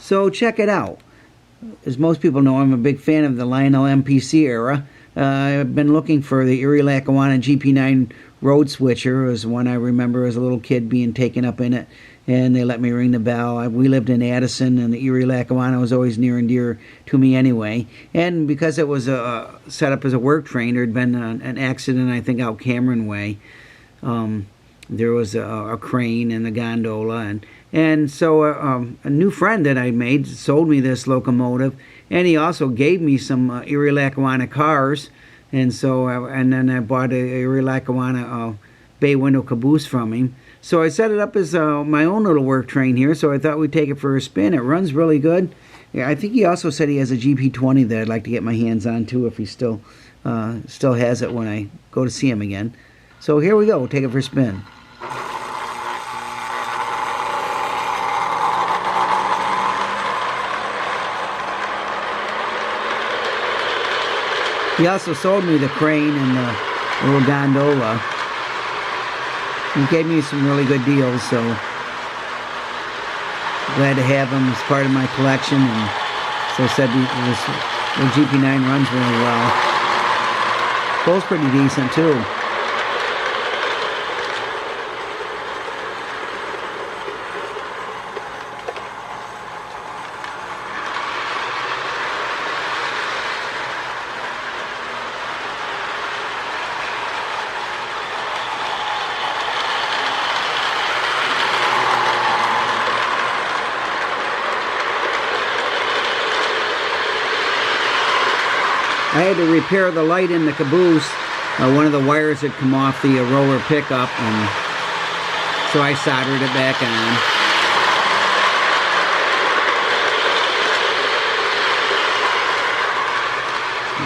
So check it out. As most people know, I'm a big fan of the Lionel MPC era. I've been looking for the Erie Lackawanna GP9 road switcher. It was one I remember as a little kid being taken up in it, and they let me ring the bell. We lived in Addison, and the Erie Lackawanna was always near and dear to me anyway. And because it was set up as a work train, there had been an accident, I think, out Cameron Way. There was a crane and a gondola, and so a new friend that I made sold me this locomotive, and he also gave me some Erie Lackawanna cars, and so and then I bought a Erie Lackawanna bay window caboose from him. So I set it up as my own little work train here, so I thought we'd take it for a spin. It runs really good. Yeah, I think he also said he has a GP20 that I'd like to get my hands on too, if he still has it when I go to see him again. So here we go. We'll take it for a spin. He also sold me the crane and the little gondola. He gave me some really good deals, so glad to have them as part of my collection. And so said the GP9 runs really well. Both pretty decent too. I had to repair the light in the caboose. One of the wires had come off the roller pickup, and so I soldered it back on.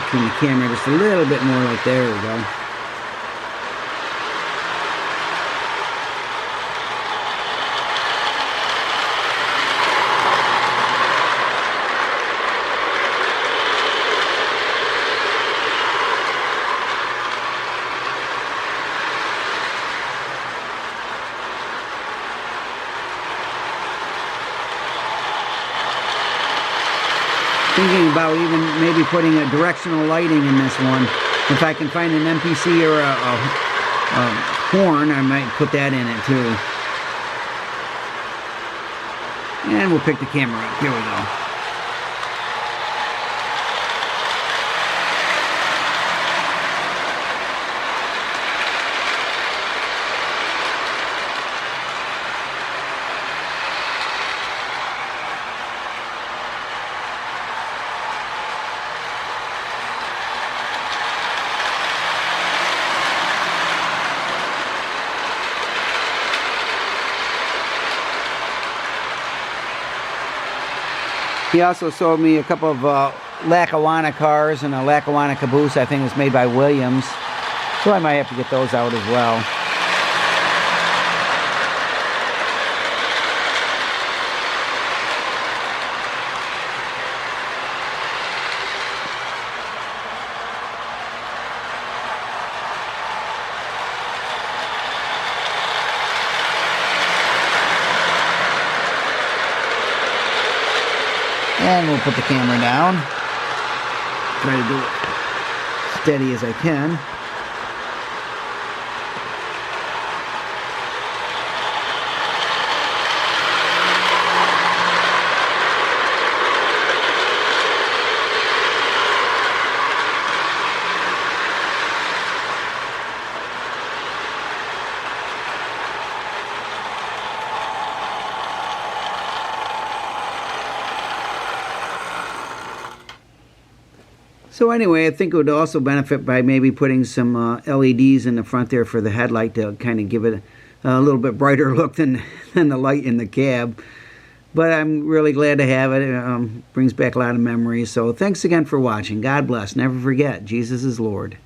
Turn the camera just a little bit more, like there we go. Thinking about even maybe putting a directional lighting in this one. If I can find an MPC or a horn, I might put that in it too. And we'll pick the camera up. Here we go. He also sold me a couple of Lackawanna cars and a Lackawanna caboose. I think it was made by Williams. So I might have to get those out as well. And we'll put the camera down. Try to do it steady as I can. So anyway, I think it would also benefit by maybe putting some LEDs in the front there for the headlight to kind of give it a little bit brighter look than the light in the cab. But I'm really glad to have it. It brings back a lot of memories. So thanks again for watching. God bless. Never forget, Jesus is Lord.